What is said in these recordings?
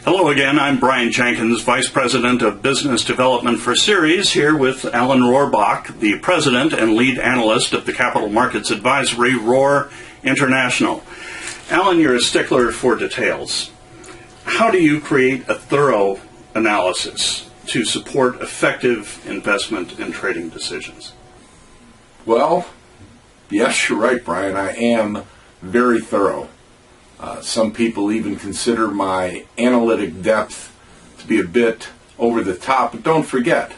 Hello again, I'm Brian Jenkins, Vice President of Business Development for Ceres, here with Alan Rohrbach, the President and Lead Analyst of the Capital Markets Advisory, Rohr International. Alan, you're a stickler for details. How do you create a thorough analysis to support effective investment and trading decisions? Well, yes, you're right, Brian. I am very thorough. Some people even consider my analytic depth to be a bit over the top, but don't forget,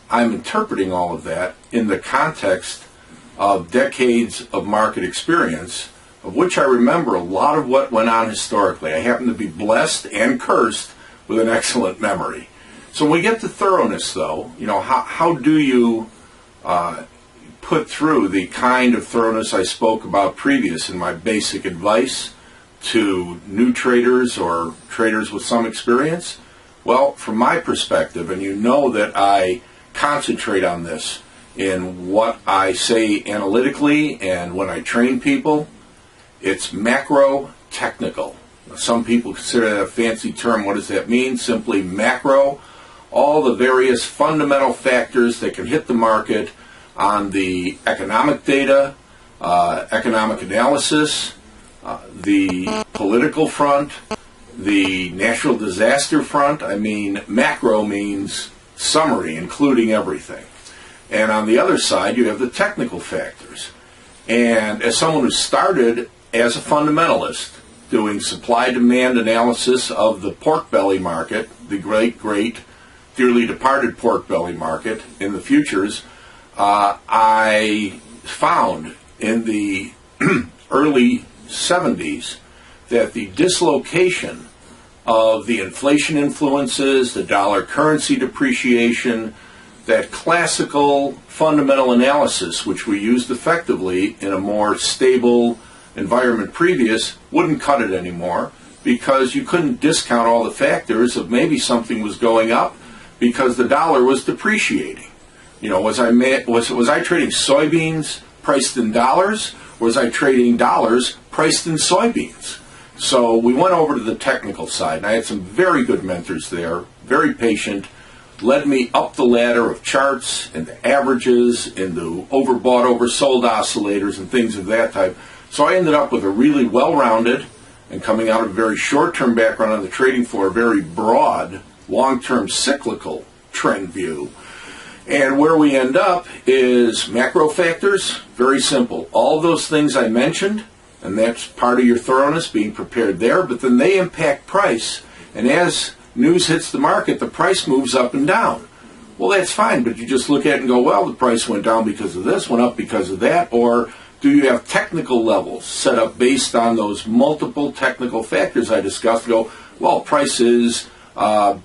I'm interpreting all of that in the context of decades of market experience, of which I remember a lot of what went on historically. I happen to be blessed and cursed with an excellent memory. So when we get to thoroughness, though, how do you put through the kind of thoroughness I spoke about previous in my basic advice to new traders or traders with some experience? Well, from my perspective, and you know that I concentrate on this in what I say analytically and when I train people, it's macro technical. Some people consider that a fancy term. What does that mean? Simply macro, all the various fundamental factors that can hit the market on the economic data, economic analysis, the political front, the natural disaster front. I mean, macro means summary, including everything. And on the other side, you have the technical factors. And as someone who started as a fundamentalist, doing supply-demand analysis of the pork belly market, the great, dearly departed pork belly market in the futures, I found in the early 70s that the dislocation of the inflation influences, the dollar currency depreciation, that classical fundamental analysis, which we used effectively in a more stable environment previous, wouldn't cut it anymore, because you couldn't discount all the factors of maybe something was going up because the dollar was depreciating. Was I trading soybeans priced in dollars, or was I trading dollars priced in soybeans? So we went over to the technical side, and I had some very good mentors there, very patient, led me up the ladder of charts and the averages, into overbought, oversold oscillators and things of that type. So I ended up with a really well-rounded, and coming out of a very short-term background on the trading floor, very broad, long-term cyclical trend view. And where we end up is macro factors, very simple. All those things I mentioned, and that's part of your thoroughness, being prepared there, but then they impact price. And as news hits the market, the price moves up and down. Well, that's fine, but you just look at it and go, well, the price went down because of this, went up because of that, or do you have technical levels set up based on those multiple technical factors I discussed? Go, well, price is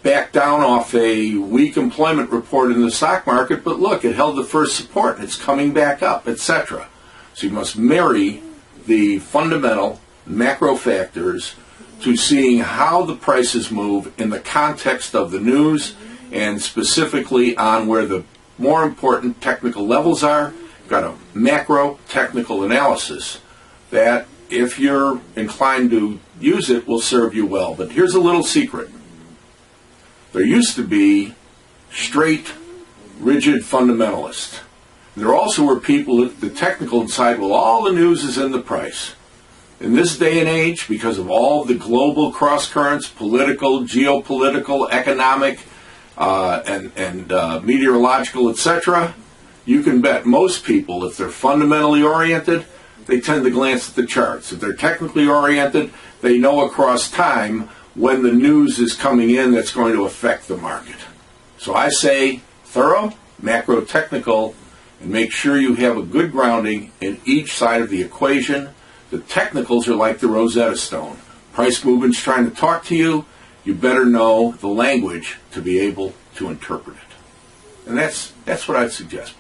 back down off a weak employment report in the stock market, but look, it held the first support and it's coming back up, etc. So you must marry the fundamental macro factors to seeing how the prices move in the context of the news, and specifically on where the more important technical levels are. You've got a macro technical analysis that, if you're inclined to use it, will serve you well. But here's a little secret. There used to be straight, rigid fundamentalists. There also were people at the technical side, well, all the news is in the price. In this day and age, because of all the global cross-currents, political, geopolitical, economic, and meteorological, etc., you can bet most people, if they're fundamentally oriented, they tend to glance at the charts. If they're technically oriented, they know across time when the news is coming in that's going to affect the market. So I say thorough, macro technical, and make sure you have a good grounding in each side of the equation. The technicals are like the Rosetta Stone. Price movement's trying to talk to you. You better know the language to be able to interpret it. And that's what I'd suggest.